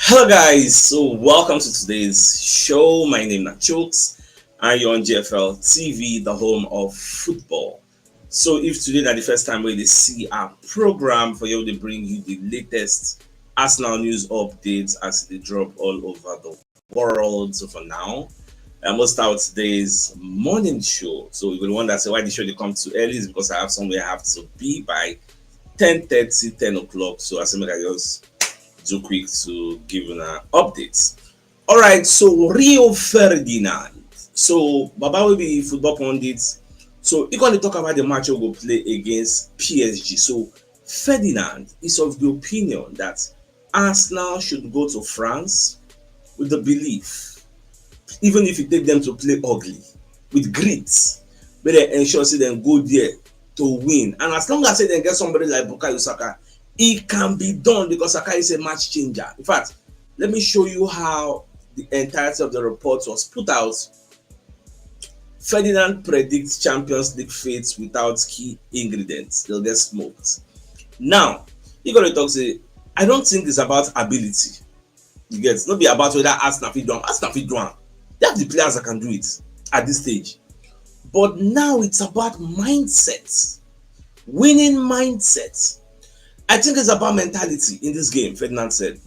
Hello guys, so welcome to today's show. My name is CHUKS and you're on GFL TV, the home of football. So if today is the first time we see our program for you to bring you the latest Arsenal news updates as they drop all over the world. So for now, I must start today's morning show. So you will wonder why the show they come too early is because I have somewhere I have to be by 10:30, 10 o'clock. So I say I just too quick to give an updates. All right, so Rio Ferdinand. So Baba will be football pundits. So you're going to talk about the match we will play against PSG. So Ferdinand is of the opinion that Arsenal should go to France with the belief, even if you take them to play ugly, with grit, but they ensure say them go there to win. And as long as they get somebody like Bukayo Saka, it can be done because Saka is a match changer. In fact, let me show you how the entirety of the report was put out. Ferdinand predicts Champions League fates without key ingredients. They'll get smoked. Now, you're going to talk say, I don't think it's about ability. You get it's not be about whether Arsenal fit do. Arsenal fit do. They have the players that can do it at this stage. But now it's about mindset. Winning mindset. I think it's about mentality in this game, Ferdinand said.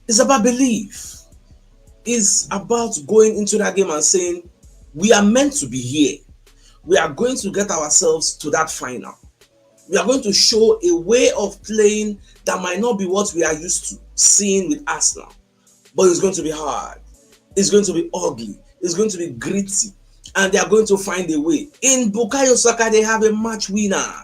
It's about belief. It's about going into that game and saying, we are meant to be here. We are going to get ourselves to that final. We are going to show a way of playing that might not be what we are used to seeing with Arsenal. But it's going to be hard. It's going to be ugly. It's going to be gritty. And they are going to find a way. In Bukayo Saka, they have a match winner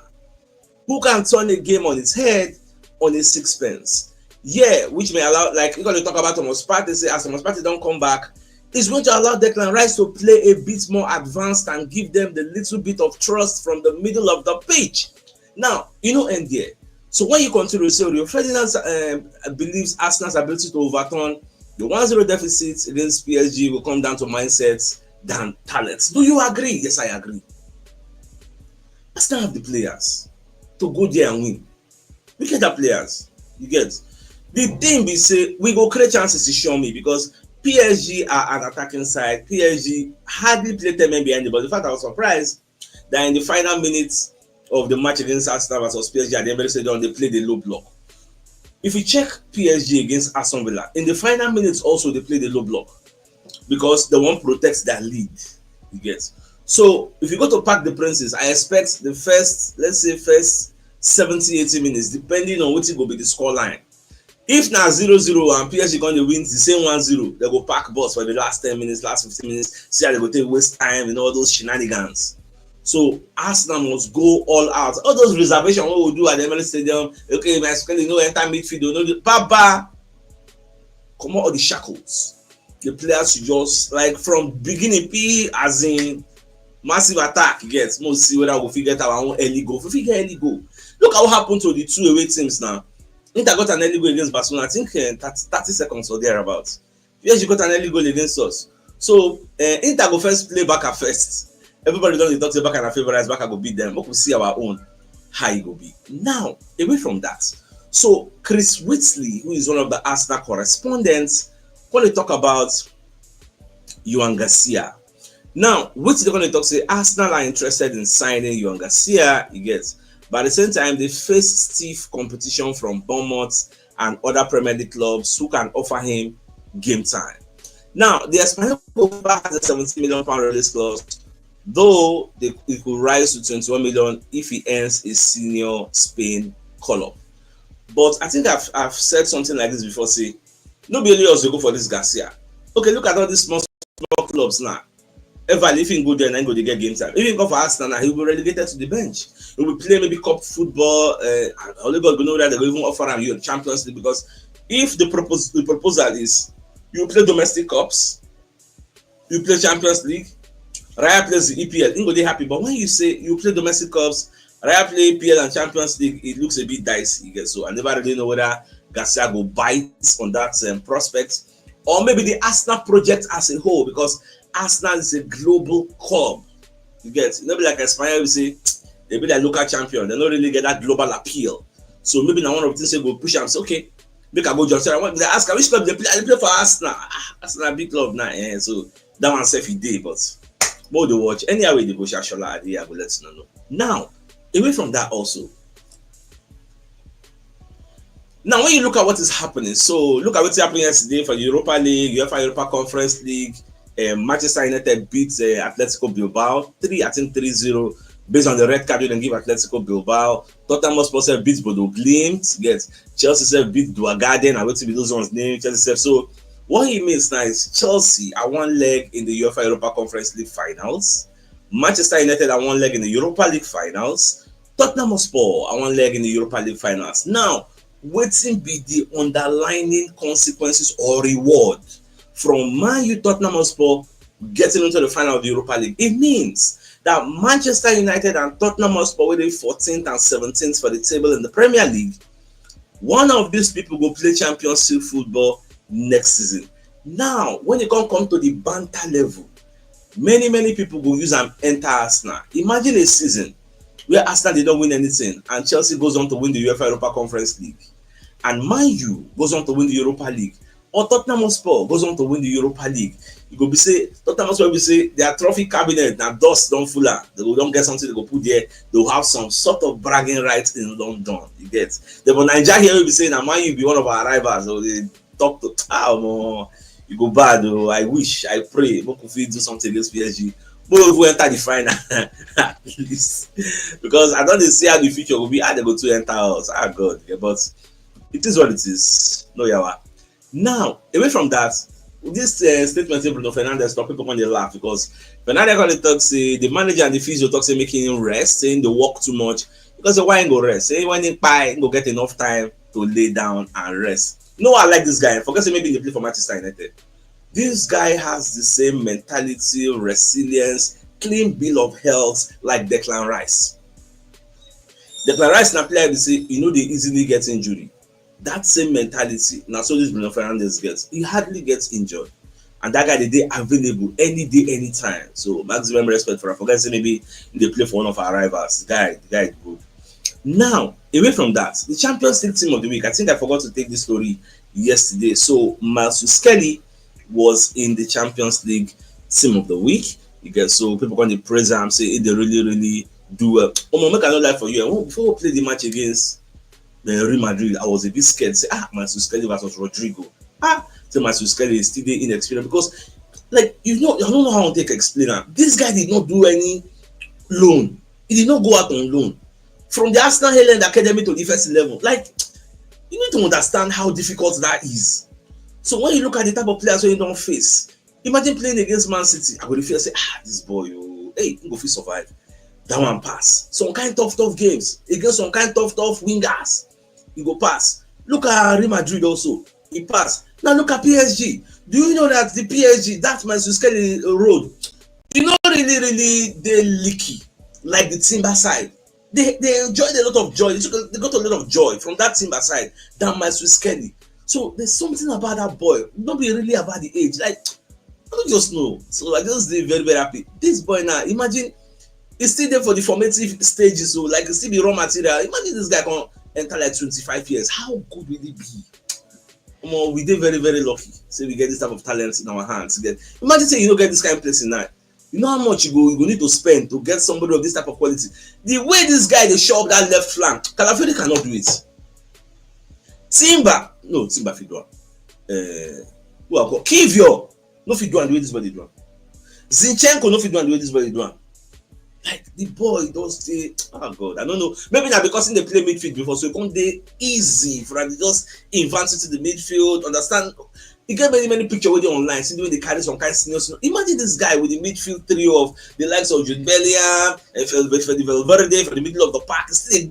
who can turn a game on its head on a sixpence. Yeah, which may allow, like you're going to talk about Thomas Partey, say as Thomas Partey don't come back, it's going to allow Declan Rice to play a bit more advanced and give them the little bit of trust from the middle of the pitch. Now, end there. So when you continue to say Rio Ferdinand believes Arsenal's ability to overturn the 1-0 deficit against PSG will come down to mindsets than talents. Do you agree? Yes, I agree. Arsenal have the players to go there and win. We get the players. You get the thing we say we go create chances to show me because PSG are an attacking side. PSG hardly played 10 men behind the ball. In fact, I was surprised that in the final minutes of the match against Arsenal versus PSG at the Emirates Stadium, they played a low block. If you check PSG against Aston Villa, in the final minutes also they played a low block because the one protects their lead. You get. So if you go to Park the Princes, I expect the first 70-80 minutes, depending on what it will be the score line. If now 0-0 and PSG going to win the same 1-0, they go pack bus for the last 10 minutes, last 15 minutes, see how they go take waste time and all those shenanigans. So Arsenal must go all out. All those reservations what we do at the Emirates Stadium, okay, my Skelly no enter midfield, no Baba, come on all the shackles. The players should just like from beginning P as in massive attack, yes, most see whether we'll get our own early goal. If we get early goal, look at what happened to the two away teams now. Inter got an early goal against Barcelona, I think 30 seconds or thereabouts. PSG got an early goal against us. So Inter go first play back at first. Everybody don't talk to back and favorites back go beat them. We will see our own how it go be. Now, away from that. So Chris Whitley, who is one of the Arsenal correspondents, when they talk about Johan Garcia. Now, which they're going to talk say Arsenal are interested in signing Johan Garcia, you get. But at the same time, they face stiff competition from Bournemouth and other Premier League clubs who can offer him game time. Now, the Espanyol has a £17 million release clause, though it could rise to 21 million if he earns a senior Spain call-up. But I think I've said something like this before, say, nobody else will go for this Garcia. Okay, look at all these small clubs now. Ever if he go there and then go to get game time. If he go for Arsenal, he will be relegated to the bench. He will play maybe cup football. Only God will know that they will even offer him Champions League because if the proposal is you play domestic cups, you play Champions League, Raya plays the EPL, he will be happy. But when you say you play domestic cups, Raya play EPL and Champions League, it looks a bit dicey. So I never really know whether Garcia will bite on that prospect or maybe the Arsenal project as a whole because Arsenal is a global club. You get it? Maybe like Espanyol, we say they be like local champion. They don't really get that global appeal. So maybe now one of the things they go push and say, okay, Make I go just say, they ask which club they play. I play for Arsenal. Arsenal big club now. So that one self he did, but more they watch. Anyway, they go Shashola. I will let you know. Now, away from that also. Now, when you look at what is happening, so look at what's happening yesterday for the Europa League, UEFA Europa Conference League. Manchester United beat Atletico Bilbao 3-0 based on the red card. You can give Atletico Bilbao. Tottenham Hotspur beat Bodo Glimt. Get Chelsea beat Duagarden. I wait to be those ones named Chelsea. So what he means now is Chelsea are one leg in the UEFA Europa Conference League finals. Manchester United are one leg in the Europa League finals. Tottenham Hotspur are one leg in the Europa League finals. Now, waiting be the underlying consequences or reward from Man U Tottenham Hotspur getting into the final of the Europa League. It means that Manchester United and Tottenham Hotspur were the 14th and 17th for the table in the Premier League. One of these people will play Championship football next season. Now, when you come to the banter level, many people will use and enter Arsenal. Imagine a season where Arsenal did not win anything and Chelsea goes on to win the UEFA Europa Conference League, and Man U goes on to win the Europa League, or Tottenham Hotspur goes on to win the Europa League. You go be say Tottenham Hotspur will say their trophy cabinet and dust don't full up. They will don't get something they go put there. They will have some sort of bragging rights in London. You get. The Nigeria here will be saying that Man U be one of our rivals. So they talk to you go bad. I wish, I pray, we could do something against PSG. But if we enter the final, at least, because I don't see how the future will be. How they go to enter us. God, yeah, but it is what it is. No yawa. Now, away from that, this statement of Bruno Fernandes stop people when they laugh, because Fernandes called it talk say the manager and the physio talk say making him rest, saying they work too much, because the why go rest, saying when they buy go get enough time to lay down and rest. No, I like this guy. Forget say maybe they play for Manchester United. This guy has the same mentality, resilience, clean bill of health like Declan Rice. Declan Rice na player they say they easily get injury. That same mentality, now so this Bruno Fernandes gets. He hardly gets injured. And that guy, they available any day, anytime. So maximum respect for him. Forget maybe they play for one of our rivals. The guy is good. Now, away from that, the Champions League team of the week, I think I forgot to take this story yesterday. So Lewis-Skelly was in the Champions League team of the week. You get, so people going to praise him, say they really do well. Make I not lie for you. Before we play the match against the Real Madrid, I was a bit scared. Say, Lewis-Skelly versus Rodrigo. So Lewis-Skelly is still inexperienced, because, like, I don't know how to explain that. This guy did not do any loan. He did not go out on loan from the Arsenal Highland Academy to the first level. Like, you need to understand how difficult that is. So when you look at the type of players you don't face, imagine playing against Man City. I would feel say, this boy, hey, he go fit survive. That one pass. Some kind of tough games against some kind of tough wingers. He go pass. Look at Real Madrid also. He pass. Now look at PSG. Do you know that the PSG, that Lewis-Skelly road, really they leaky like the Timber side. They enjoyed a lot of joy. They got a lot of joy from that Timber side than Lewis-Skelly. So there's something about that boy. Not be really about the age. Like, I don't just know. So I just very, very happy. This boy now, imagine he's still there for the formative stages. So like, still be raw material. Imagine this guy can enter like 25 years. How good will it be? We did very, very lucky. So we get this type of talent in our hands. Imagine saying you don't get this kind of place in that. You know how much you go need to spend to get somebody of this type of quality. The way this guy they show up that left flank, Calafiori cannot do it. Timber fit do it. Kivio no fit do it the way this body do it. Zinchenko no fit do it the way this body do it. Like, the boy don't stay. Oh God, I don't know. Maybe not because they play midfield before, so it can't be easy for them to just advance into the midfield. Understand? You get many pictures with you online, see the way they carry some kind of senior. Imagine this guy with the midfield trio of the likes of Jude Bellingham, Valverde for the middle of the park. Still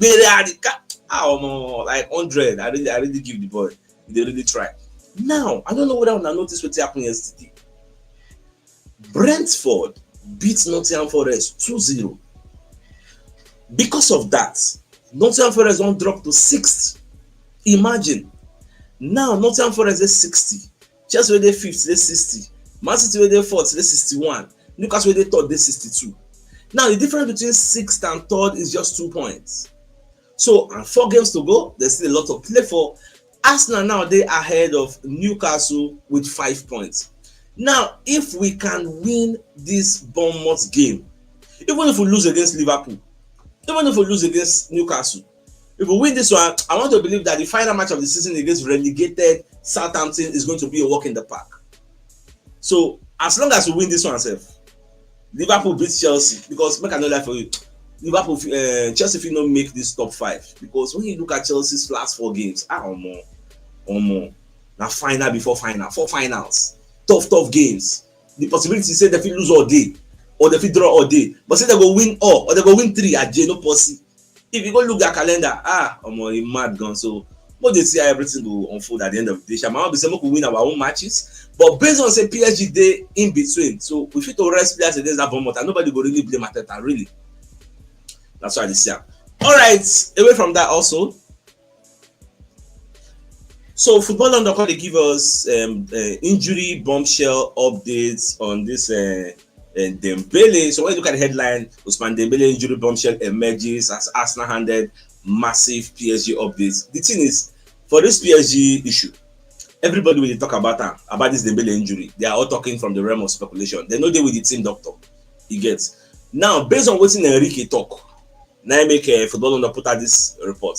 like 100. I really give the boy. They really try. Now, I don't know whether I noticed what happened yesterday. Brentford beat Nottingham Forest 2-0. Because of that, Nottingham Forest won't drop to 6th. Imagine. Now, Nottingham Forest is 60. Chelsea were 5th, they're 60. Man City were 4th, they're 61. Newcastle were 3rd, they're 62. Now, the difference between 6th and 3rd is just 2 points. So, and 4 games to go, there's still a lot to play for. Arsenal now they ahead of Newcastle with 5 points. Now, if we can win this Bournemouth game, even if we lose against Liverpool, even if we lose against Newcastle, if we win this one, I want to believe that the final match of the season against relegated Southampton is going to be a walk in the park. So, as long as we win this one, Liverpool beats Chelsea, because make I no lie for you, Liverpool, Chelsea if you not make this top 5, because when you look at Chelsea's last 4 games, now final before final, 4 finals, tough games. The possibility say they fit lose all day, or they fit draw all day, but say they go win all, or they go win 3 at J, no possible. If you go look their calendar, a mad gun. So what they see how everything will unfold at the end of the day. Shama be say we could win our own matches, but based on say PSG day in between, so we fit to rest players against that Bournemouth, and nobody go really blame Arteta, really. That's why they say. All right, away from that also. So Football London they give us injury bombshell updates on this Dembele. So when you look at the headline, Ousmane Dembele injury bombshell emerges as Arsenal handed massive PSG updates. The thing is, for this PSG issue, everybody will talk about this Dembele injury. They are all talking from the realm of speculation. They know they with the team doctor. You get. Now, based on what Enrique talk, now I make Football London put out this report.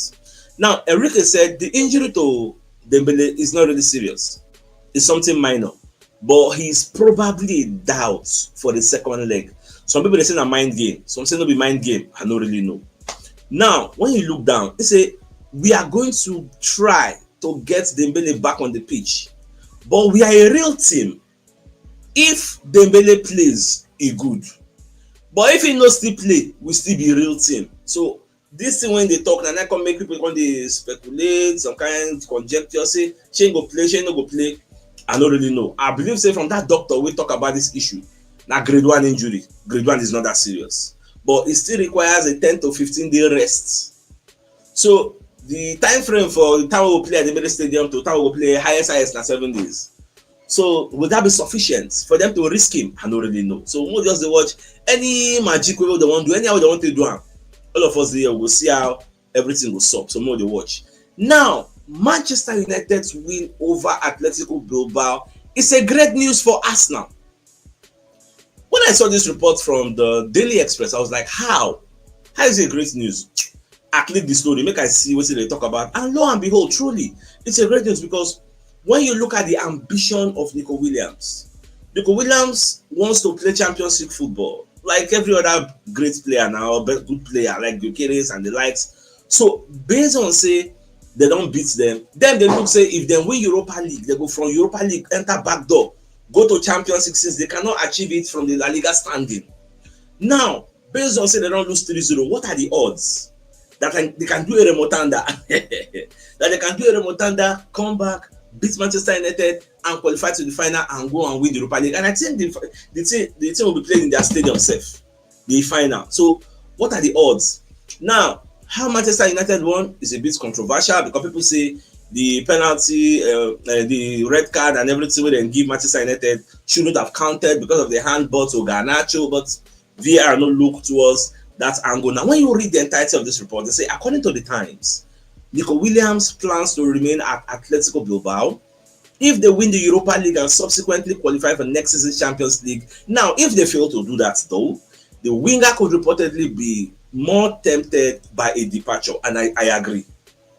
Now, Enrique said the injury to Dembele is not really serious. It's something minor, but he's probably a doubt for the second leg. Some people they say a mind game. Some say no be mind game. I don't really know. Now, when you look down, they say we are going to try to get Dembele back on the pitch, but we are a real team. If Dembele plays, he good. But if he no still play, we still be a real team. So this thing when they talk, and I can make people when they speculate, some kind of conjecture, say she go play, she no go play. I don't really know. I believe say from that doctor we talk about this issue. Now grade 1 injury. Grade 1 is not that serious. But it still requires a 10 to 15 day rest. So the time frame for the time we will play at the middle stadium to time we will play highest na 7 days. So would that be sufficient for them to risk him? I don't really know. So we'll just watch any magic way they want to do, anyhow they want to do. All of us here will see how everything will stop. So more they watch. Now, Manchester United's win over Atletico Bilbao is a great news for Arsenal. When I saw this report from the Daily Express, I was like, how? How is it great news? I click the story, make I see what they talk about. And lo and behold, truly, it's a great news because when you look at the ambition of Nico Williams wants to play Champions League football like every other great player now, good player like Gyökeres and the likes. So based on say they don't beat them, then they look say if they win Europa League, they go from Europa League, enter back door, go to Champions League since they cannot achieve it from the La Liga standing. Now, based on say they don't lose 3-0, what are the odds that they can do a remontanda? That they can do a remontanda, come back, beat Manchester United and qualify to the final and go and win the Europa League. And I think the team will be playing in their stadium safe, the final. So what are the odds? Now, how Manchester United won is a bit controversial because people say the penalty, the red card and everything we then give Manchester United shouldn't have counted because of the handball to Garnacho, but VAR no look towards that angle. Now, when you read the entirety of this report, they say, according to the Times, Nico Williams plans to remain at Atletico Bilbao if they win the Europa League and subsequently qualify for next season's Champions League. Now, if they fail to do that, though, the winger could reportedly be more tempted by a departure. And I agree.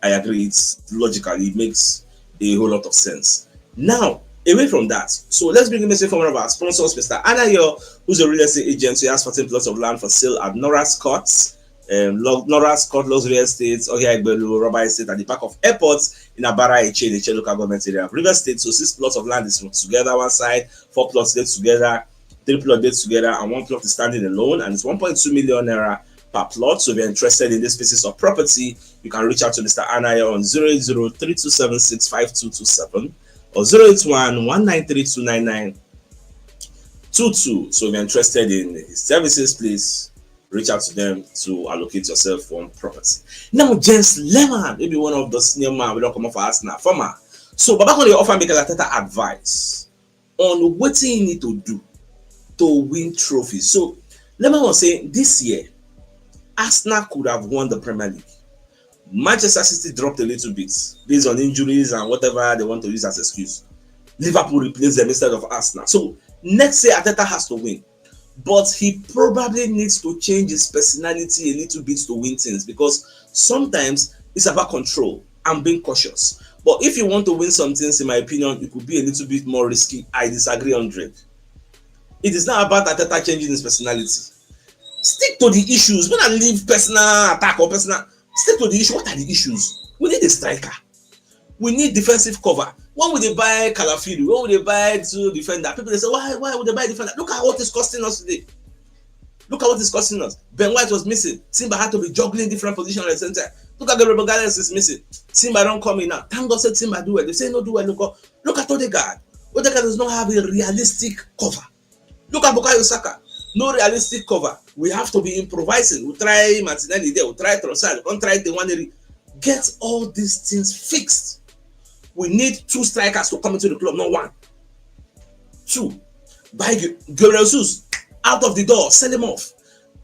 It's logical. It makes a whole lot of sense. Now, away from that, so let's bring a message from one of our sponsors, Mr. Anayo, who's a real estate agent. So he has 14 plots of land for sale at Nora Scott's. Nora Scott Luxury Estates, Ohiagbelu, Rubber Estate at the Park of Airports in Abara, the local government area of River State. So 6 plots of land is together one side, 4 plots dated together, 3 plots dated together, and 1 plot is standing alone, and it's 1.2 million naira per plot. So if you're interested in this pieces of property, you can reach out to Mr. Anaya on 080-3276-5227 or 081-193-29922. So if you're interested in his services, please reach out to them to allocate yourself one property. Now, James Lemon, maybe one of the senior man, we don't come off for Arsenal, former. So, Baba can offer Mikel Arteta advice on what you need to do to win trophies. So, Lemon was saying this year, Arsenal could have won the Premier League, Manchester City dropped a little bit based on injuries and whatever they want to use as excuse. Liverpool replaced them instead of Arsenal. So next year Arteta has to win, but he probably needs to change his personality a little bit to win things, because sometimes it's about control and being cautious. But if you want to win some things, in my opinion, it could be a little bit more risky. I disagree 100. It is not about Arteta changing his personality. Stick to the issues. When I leave personal attack or personal, stick to the issue. What are the issues? We need a striker. We need defensive cover. When would they buy Calafiori? When would they buy two defender? People they say, why would they buy defender? Look at what it's costing us today. Look at what it's costing us. Ben White was missing. Timber had to be juggling different positions at the center. Look at Gabriel Magalhaes is missing. Timber don't come in now. Thank God said Timber do well. They say no do well. Look at Odegaard. Odegaard does not have a realistic cover. Look at Bukayo Saka. No realistic cover. We have to be improvising. We'll try Martinelli there. We'll try Trossard. We'll try the one. Get all these things fixed. We need 2 strikers to come into the club, not 1. 2. Buy Gabriel Jesus out of the door. Sell him off.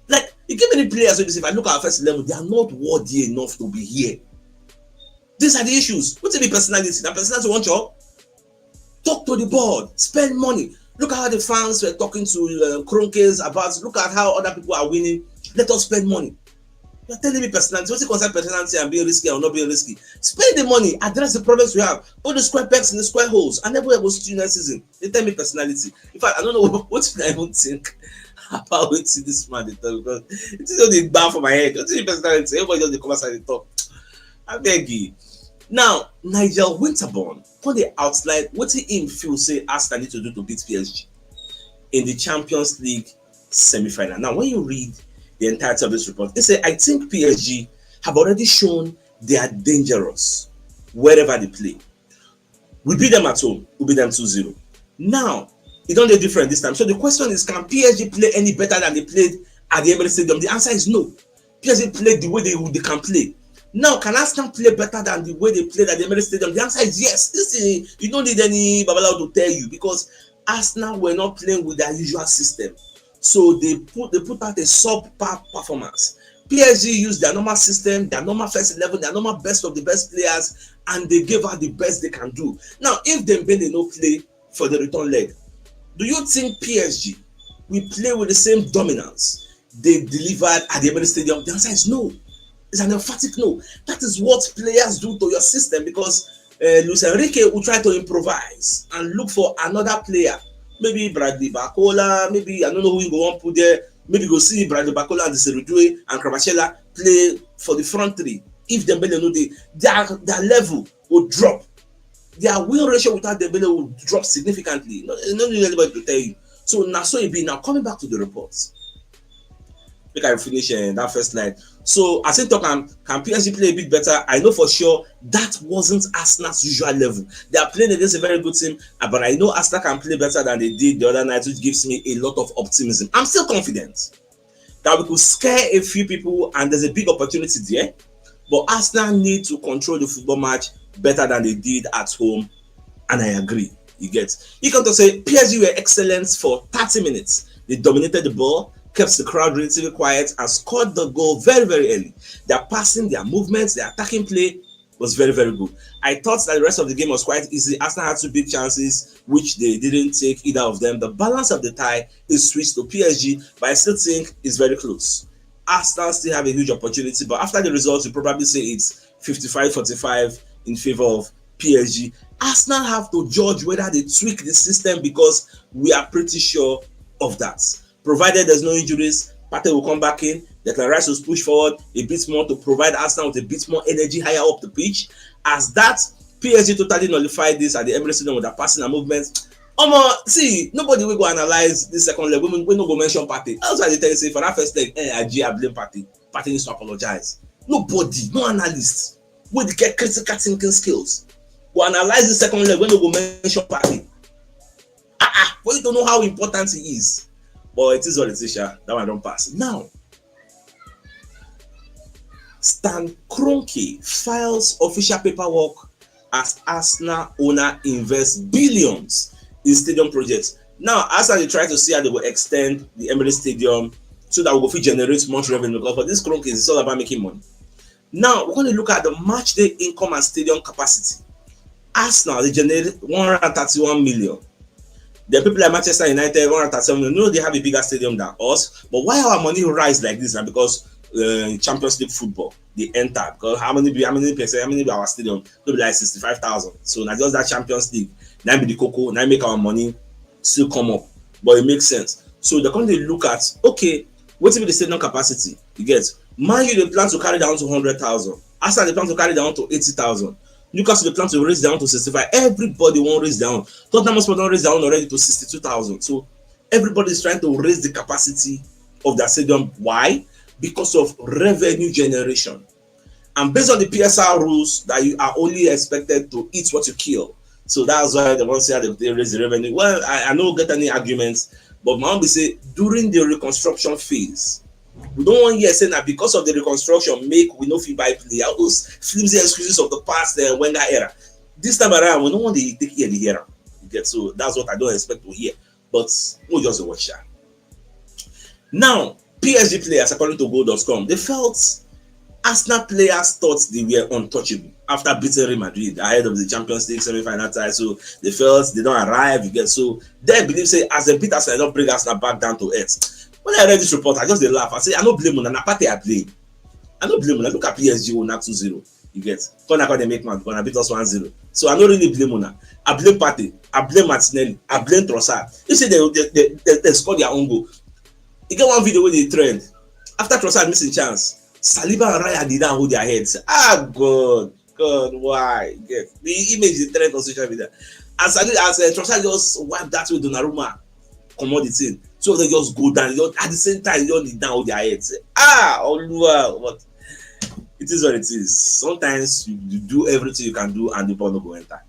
Like, you give many players, if I look at our first level, they are not worthy enough to be here. These are the issues. What's the personality? The personality want you talk to the board, spend money. Look at how the fans were talking to Kroenkes about, look at how other people are winning. Let us spend money. You're telling me personality. What's the concept personality and being risky or not being risky? Spend the money, address the problems we have, put the square pegs in the square holes, and everywhere goes to next season. They tell me personality. In fact, I don't know what I even think about it to this man. Because it is only bad for my head. What's the personality? Everybody just come outside the top. I beg you. Now, Nigel Winterburn, on the outline, what he feel say Arsenal need to do to beat PSG in the Champions League semi-final. Now, when you read the entirety of this report, they say, I think PSG have already shown they are dangerous wherever they play. We beat them at home, we beat them 2-0. Now, it don't look different this time. So the question is, can PSG play any better than they played at the Emirates Stadium? The answer is no. PSG played the way they can play. Now, can Arsenal play better than the way they played at the Emirates Stadium? The answer is yes. This is, you don't need any Babalawo to tell you, because Arsenal were not playing with their usual system. So they put out a subpar performance. PSG used their normal system, their normal first 11, their normal best of the best players, and they gave out the best they can do. Now, if Dembele no play for the return leg, do you think PSG will play with the same dominance they delivered at the Emirates Stadium? The answer is no. It's an emphatic no. That is what players do to your system, because Luis Enrique will try to improvise and look for another player. Maybe Bradley Barcola, maybe I don't know who you go on put there. Maybe go see Bradley Barcola and Serudue and Kramachela play for the front three. If Dembele no dey, their level will drop. Their win ratio without Dembele will drop significantly. No need anybody to tell you. So now, so it be now coming back to the reports. Make I finish that first line. So I think can PSG play a bit better? I know for sure that wasn't Arsenal's usual level. They are playing against a very good team, but I know Arsenal can play better than they did the other night, which gives me a lot of optimism. I'm still confident that we could scare a few people, and there's a big opportunity there. But Arsenal need to control the football match better than they did at home, and I agree. You can just say PSG were excellent for 30 minutes. They dominated the ball, kept the crowd relatively quiet, and scored the goal very, very early. Their passing, their movements, their attacking play was very, very good. I thought that the rest of the game was quite easy. Arsenal had 2 big chances, which they didn't take either of them. The balance of the tie is switched to PSG, but I still think it's very close. Arsenal still have a huge opportunity, but after the results, you probably say it's 55-45 in favor of PSG. Arsenal have to judge whether they tweak the system, because we are pretty sure of that. Provided there's no injuries, Partey will come back in. Declan Rice will push forward a bit more to provide Arsenal with a bit more energy higher up the pitch. As that, PSG totally nullified this at the Emirates Stadium with their passing and movements. See, nobody will go analyze this second leg. We no go mention Partey. That's why they tell you, say, for that first leg, I blame Partey. Partey needs to apologize. Nobody, no analyst, will get critical thinking skills. Go analyze the second leg when we go mention Partey. For you to know how important he is. But it is what it is, that one don't pass. Now, Stan Kroenke files official paperwork as Arsenal owner invests billions in stadium projects. Now, Arsenal they try to see how they will extend the Emirates Stadium so that we will generate much revenue. Because for this Kroenke, it's all about making money. Now we're going to look at the match day income and stadium capacity. Arsenal, they generate 131 million. The people like Manchester United, 137 million. No, they have a bigger stadium than us. But why our money rise like this? And because Champions League football, they enter. Because how many be our stadium? They'll be like 65,000. So now just that Champions League, now be the cocoa, now make our money still come up. But it makes sense. So they're going to look at, okay, what will be the stadium capacity? You get Man U, they plan to carry down to 100,000. Arsenal, they plan to carry down to 80,000. Newcastle, they plan to raise down to 65. Everybody won't raise down. Tottenham Hotspur don't raise down already to 62,000. So everybody is trying to raise the capacity of their stadium. Why? Because of revenue generation. And based on the PSR rules, that you are only expected to eat what you kill. So that's why they want to say they raise the revenue. Well, I don't get any arguments, but my own be say during the reconstruction phase, we don't want here saying that because of the reconstruction, we no fit buy play. All those flimsy excuses of the past Wenger era. This time around, we don't want to take here the era. You get, so that's what I don't expect to hear. But we'll just watch that. Now, PSG players, according to Goal.com, they felt Arsenal players thought they were untouchable after beating Real Madrid ahead of the Champions League semi-final tie. So they felt they don't arrive. You get, so they believe say as they beat Arsenal, they don't bring Arsenal back down to earth. When I read this report, I just they laugh. I say I don't blame Una. Party I blame. I don't blame Una. Look at PSG Una 2-0. You get. They make man gonna beat us 1-0. So I don't really blame Una. I blame Partey. I blame Martinelli. I blame Trossard. You see they scored their own goal. You get one video where they trend after Trossard missing chance. Saliba and Raya did not hold their heads. God, why? You get the image they trend on social media. As Trossard just wiped that with Donnarumma commodity. So they just go down. At the same time, they don't need down with their heads. But it is what it is. Sometimes you do everything you can do and the ball will go enter.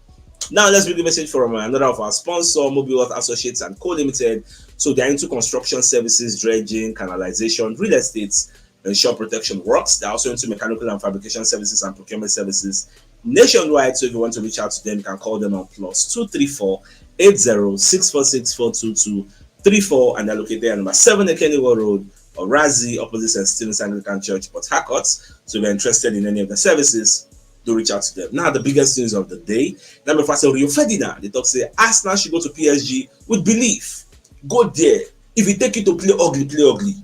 Now let's read the message from another of our sponsors, Mobile Earth Associates and Co Limited. So they are into construction services, dredging, canalization, real estate, and shore protection works. They are also into mechanical and fabrication services and procurement services nationwide. So if you want to reach out to them, you can call them on +234 80 34, and they're located at number 7 Ekeniwa Road, or Razi, opposite St. Stephen's Anglican Church, Port Harcourt. So if you're interested in any of the services, do reach out to them. Now, the biggest news of the day. Number 5, Rio Ferdinand. They talk say Arsenal should go to PSG with belief. Go there. If you take it to play ugly, play ugly.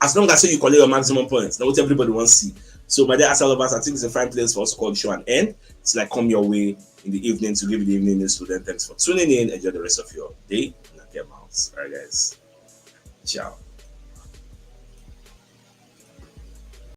As long as you collect your maximum points. That's what everybody wants to see. So, my dear Arsenal lovers, I think it's a fine place for us to call the show and end. It's like come your way in the evening to give you the evening news to them. Thanks for tuning in. Enjoy the rest of your day. Alright guys, ciao.